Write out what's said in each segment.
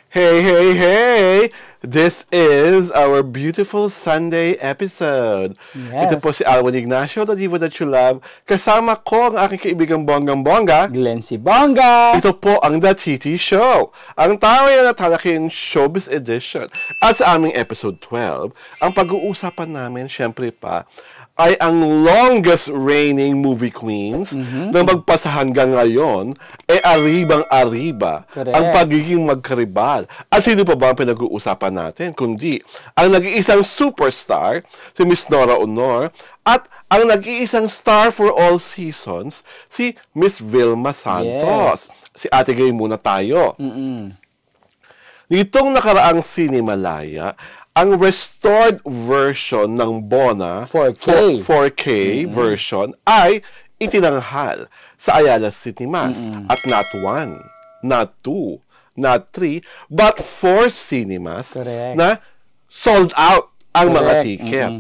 Hey, hey, hey! This is our beautiful Sunday episode. Ito po si Yes. Alwin Ignacio, the diva that you love. Kasama ko ang aking kaibigang bonggang-bongga. Glenn si Bongga. Ito po ang The TT Show, ang tawag na talaking Showbiz Edition. At sa aming episode 12, ang pag-uusapan namin, syempre pa, ay ang longest reigning movie queens na magpasa hanggang ngayon, aribang-ariba Correct. ang pagiging magkaribal. At sino pa ba ang pinag-uusapan natin? Kundi ang nag-iisang superstar, si Miss Nora Honor, at ang nag-iisang star for all seasons, si Miss Vilma Santos. Si Ate Gay muna tayo. Nitong nakaraang Cinemalaya, ang restored version ng Bona 4K. 4K version ay itinanghal sa Ayala Cinemas at not one, not two, not three, but 4 cinemas Correct. na sold out ang mga Correct. ticket.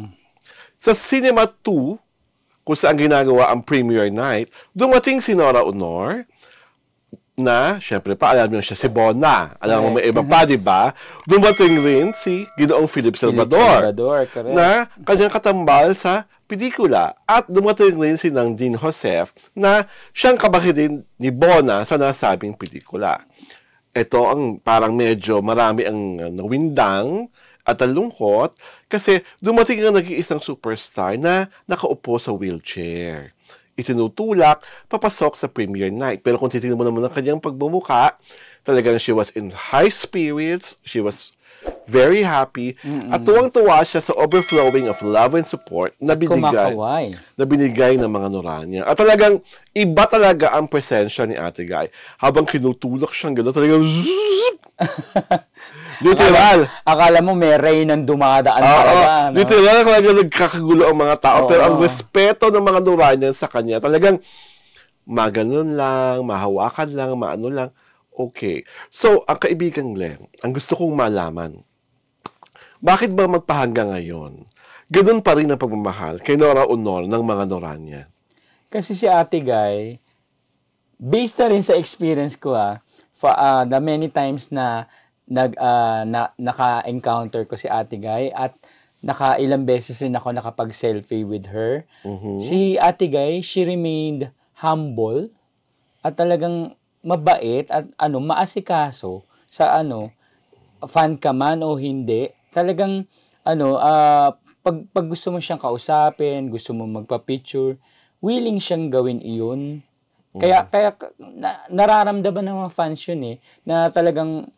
Sa Cinema 2, kung saan ginagawa ang premiere night, dumating si Nora Honor, na, syempre pa, alam niyo siya si Bona. Alam mo, may iba pa, di ba? Dumating rin si Ginoong Philip Salvador, correct. na kanyang katambal sa pelikula. At dumating rin si Nang Dean Joseph, na siyang kabahid din ni Bona sa nasabing pelikula. Ito ang parang medyo marami ang nawindang at nalungkot kasi dumating ang nag-iisang superstar na nakaupo sa wheelchair. Itinutulak, papasok sa premiere night. Pero kung titignan mo naman ang kanyang pagbumuka, talagang she was in high spirits, she was very happy, at tuwang-tuwa siya sa overflowing of love and support na binigay ng mga Noranya. At talagang iba talaga ang presensya ni Ate Guy. Habang kinutulak siyang gano'n, talagang literal. Akala mo may rain ang dumadaan talaga. No? Literal, talagang nagkakagulo ang mga tao. Pero ang respeto ng mga Noranian sa kanya, talagang maganon lang, mahawakan lang, maano lang. Okay. So, ang kaibigan Glenn, ang gusto kong malaman, bakit ba magpahanggang ngayon? Ganun pa rin ang pagmamahal kay Nora Honor ng mga Noranya. Kasi si Ate Guy, based na rin sa experience ko the many times na naka-encounter ko si Ate Guy at nakailang beses rin ako nakapag-selfie with her. Si Ate Guy, she remained humble at talagang mabait at maasikaso sa fan ka man o hindi. Talagang pag gusto mo siyang kausapin, gusto mo magpa-picture, willing siyang gawin iyon. Kaya nararamdaman ng mga fans yun na talagang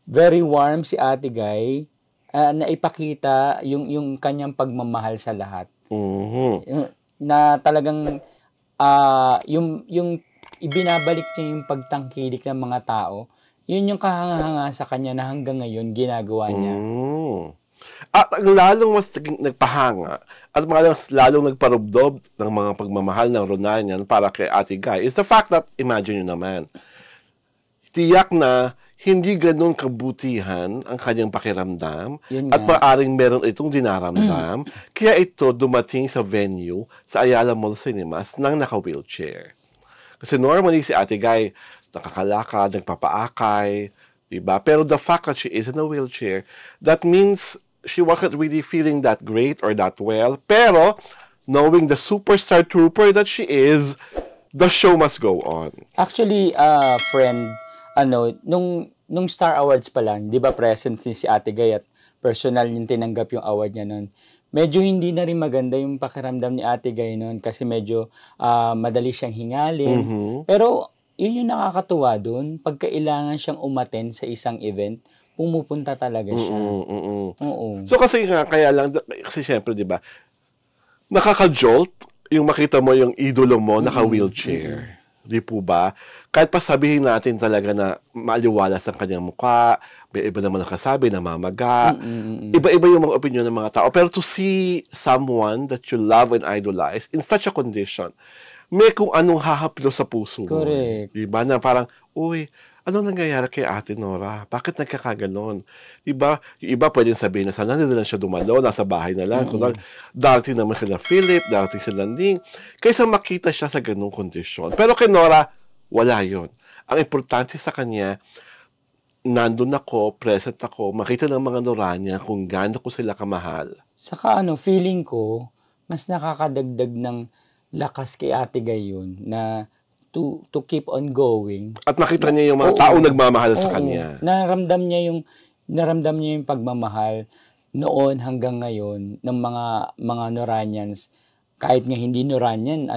very warm si Ate Guy na ipakita yung kanyang pagmamahal sa lahat. Na talagang yung ibinabalik niya yung pagtangkilik ng mga tao, yun yung kahanga-hanga sa kanya na hanggang ngayon ginagawa niya. At ang lalong mas nagpahanga at lalong nagparubdob ng mga pagmamahal ng Ronanian para kay Ate Guy is the fact that, imagine nyo naman, tiyak na hindi ganun kabutihan ang kanyang pakiramdam at maaaring meron itong dinaramdam kaya ito dumating sa venue sa Ayala Mall Cinemas nang naka-wheelchair. Kasi normally si Ate Guy nakakalakad, nagpapaakay, diba? Pero the fact that she is in a wheelchair, that means she wasn't really feeling that great or that well. Pero knowing the superstar trooper that she is, the show must go on. Actually, friend, nung Star Awards pa lang, di ba present si Ate Guy at personal yung tinanggap yung award niya noon. Medyo hindi na rin maganda yung pakiramdam ni Ate Guy noon kasi medyo madali siyang hingalin. Pero yun yung nakakatuwa doon. Pag kailangan siyang umattend sa isang event, pumupunta talaga siya. So kasi nga, kaya lang, kasi syempre, di ba, nakaka-jolt yung makita mo yung idolo mo naka-wheelchair. Di po ba? Kahit pa sabihin natin talaga na maliwalas ang kanyang mukha, may iba naman nakasabi na mamaga. Iba-iba yung mga opinion ng mga tao. Pero to see someone that you love and idolize in such a condition, may kung anong hahaplo sa puso mo. Correct. Diba? Na parang, uy, anong nangyayari kay Ate Nora? Bakit nagkakaganon? Diba? Yung iba pwedeng sabihin na sana na lang siya dumalo, nasa bahay na lang. Kung darating naman sila Philip, darating sila Landing. Kaysa makita siya sa ganung kondisyon. Pero kay Nora, wala yon. Ang importante sa kanya, nandun ako, present ako, makita ng mga Noranya kung gaano ko sila kamahal. Saka feeling ko, mas nakakadagdag ng lakas kay Ate Gay yun na to keep on going. At makita niya yung mga taong nagmamahal sa kanya. Naramdam niya yung pagmamahal noon hanggang ngayon ng mga Noranians. Kahit nga hindi Noranyan,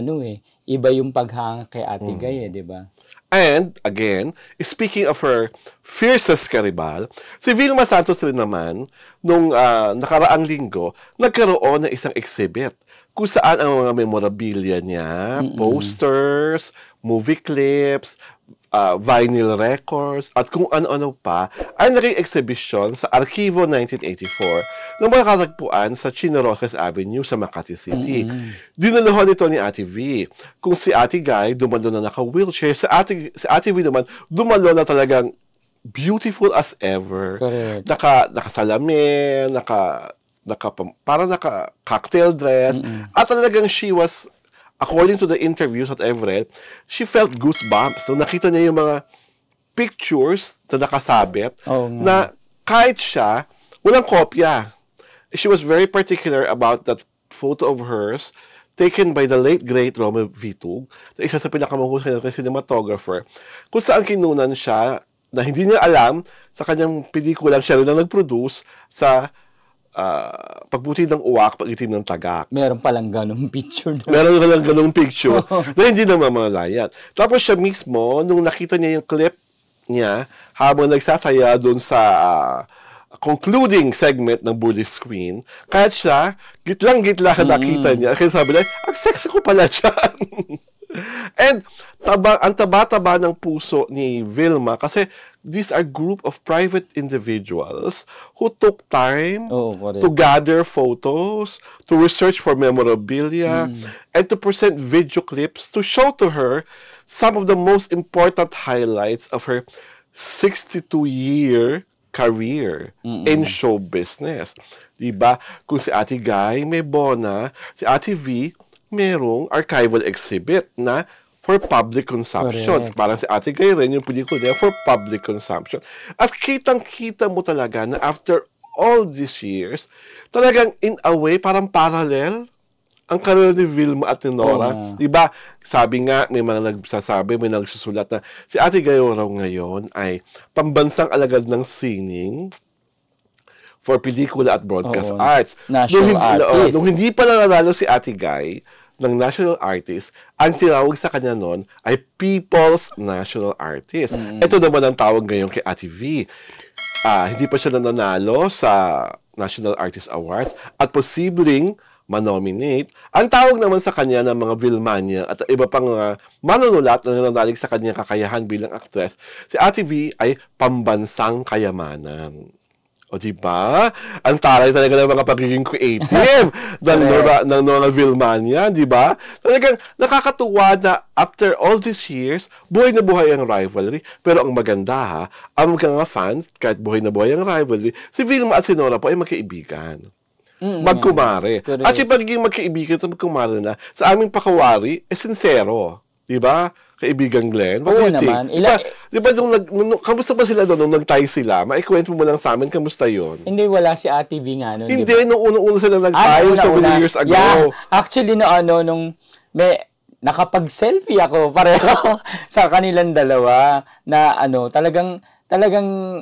iba yung paghanga kay Ate Gay, di ba? And, again, speaking of her fiercest karibal, si Vilma Santos rin naman, nung nakaraang linggo, nagkaroon ng isang exhibit kung saan ang mga memorabilia niya, posters, movie clips, vinyl records, at kung ano-ano pa, ay naging exhibition sa Archivo 1984 na makakatagpuan sa Chino Rojas Avenue sa Makati City. Dinalahan ito ni Ate V. Kung si Ate Guy, dumalo na naka-wheelchair, si Ate V naman, dumalo na talagang beautiful as ever. Correct. Nakasalamin, parang naka-cocktail dress, at talagang she was, according to the interviews at Everett, she felt goosebumps. So, nakita niya yung mga pictures na nakasabit na kahit siya, walang kopya. She was very particular about that photo of hers taken by the late great Romeo Vitug, na isa sa pinakamahusay na cinematographer, kung saan kinunan siya na hindi niya alam sa kanyang pelikulang siya rin na nag-produce sa Pagbuti ng Uwak, Pag-itim ng Tagak. Meron palang ganung picture. Meron palang ganung picture na hindi na mamalayan. Tapos siya mismo, nung nakita niya yung clip niya, habang nagsasaya doon sa concluding segment ng Buddhist Queen, kahit siya, gitlang-gitla nakita niya, kaya sabi niya, ang sexy ko pala dyan. And ang taba-taba ng puso ni Vilma kasi these are group of private individuals who took time to gather photos, to research for memorabilia, and to present video clips to show to her some of the most important highlights of her 62-year career in show business. Diba? Kung si Ate Guy may bona, si Ate V merong archival exhibit na for public consumption. Correct. Parang si Ate Guy rin yung pelikula niya for public consumption. At kitang-kita mo talaga na after all these years, talagang in a way, parang parallel ang karir ni Vilma at ni Nora. Diba? Sabi nga, may mga nagsasabi, may nagsusulat na si Ate Guy raw ngayon ay pambansang alagad ng sining for pelikula at broadcast arts. National artist. Nung hindi pa nanalo si Ate Guy ng national artist, ang tinawag sa kanya noon ay People's National Artist. Ito naman ang tawag ngayon kay Ate V. Hindi pa siya nanalo sa National Artist Awards at posibleng manominate. Ang tawag naman sa kanya ng mga Vilmania at iba pang manunulat na nananalig sa kanyang kakayahan bilang actress, si Ate V ay pambansang kayamanan. O diba? Ang taray talaga ng mga pagiging creative ng Nora Vilmania, diba? Talagang nakakatuwa na after all these years, buhay na buhay ang rivalry. Pero ang maganda ang mga fans, kahit buhay na buhay ang rivalry, si Vilma at si Nora po ay magkaibigan. Magkumare. At yung pagiging magkaibigan at magkumare na, sa aming pakawari, sincero. Diba? Kaibigan Glenn. Oo naman. Diba kamusta ba sila doon nung nagtay sila? Maikwento mo lang sa amin, kamusta yun? Hindi, wala si Ate V nga nun. Hindi, diba? Nung unang-una sila nagtay, several years ago. Yeah, actually, nung nakapag-selfie ako pareho sa kanilang dalawa na talagang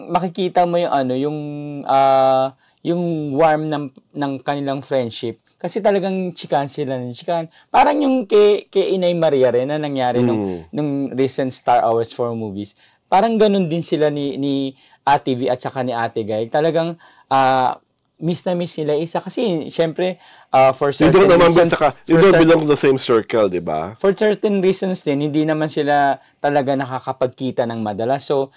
makikita mo yung warm ng kanilang friendship. Kasi talagang chikan sila ng chikan. Parang yung kay Inay Maria rin na nangyari nung recent Star Awards for Movies. Parang ganun din sila ni Ate V at saka ni Ate Guy. Talagang miss na miss nila isa. Kasi syempre, for certain reasons... You don't belong to the same circle, di ba? For certain reasons din, hindi naman sila talaga nakakapagkita ng madalas. So,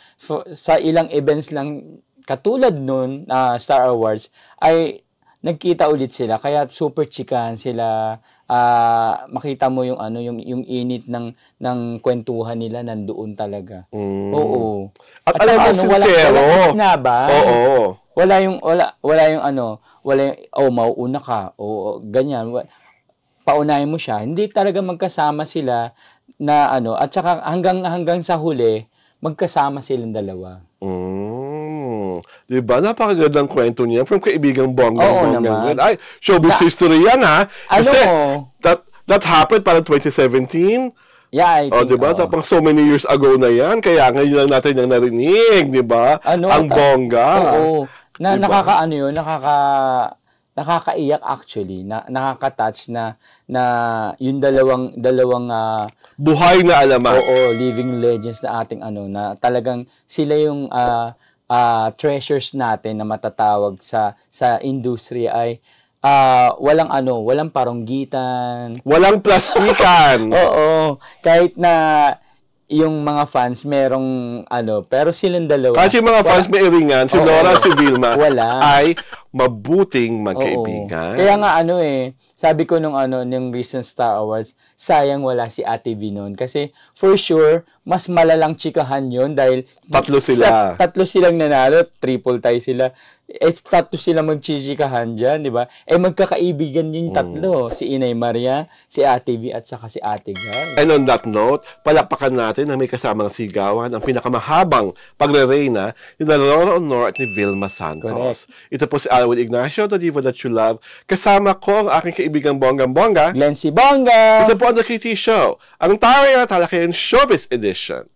sa ilang events lang, katulad nun, Star Awards, ay nagkita ulit sila. Kaya super chikan sila. Makita mo yung init ng kwentuhan nila nandoon talaga. Oo. At alam mo, sincero. Wala na ba? Oo. Wala yung mauuna ka. O ganyan. Paunahin mo siya. Hindi talaga magkasama sila na at saka hanggang sa huli, magkasama silang dalawa. Diba? Napakagandang kwento niya from kaibigang Bonggang Oo Bonggang. naman. Ay, showbiz history yan, ha? Ano? Kasi that happened para 2017. Yeah, I think, Diba? Tapang so many years ago na yan. Kaya ngayon lang natin yung narinig, diba? Ang bongga. Oo. Na Diba? nakakaano yun, nakakaiyak actually, nakaka-touch na yung dalawang Buhay na alamat. living legends na ating na talagang sila yung treasures natin na matatawag sa industriya ay walang paronggitan, Walang plastikan. Oo, kahit na yung mga fans merong pero silang dalawa. Kasi yung mga fans may iringan, si Laura at si Vilma ay mabuting magkaibigan. Kaya nga sabi ko nung recent Star Awards, sayang wala si Ate V noon. Kasi for sure, mas malalang chikahan yon dahil tatlo sila. Tatlo silang nanalo, triple tie sila. Tatlo silang magchichikahan dyan, di ba? Magkakaibigan yung tatlo. Si Inay Maria, si Ate V, at saka si Ate Guy. And on that note, palakpakan natin na may kasamang sigawan ang pinakamahabang pagre-reyna ni Laura Honor at ni Vilma Santos. Correct. Ito po si Alwin Ignacio, the diva that you love. Kasama ko ang aking kaibigang Bonggang-Bongga, Glenn C. Bongga! Ito po ang The KT Show, ang Tara Talakayan Showbiz Edition.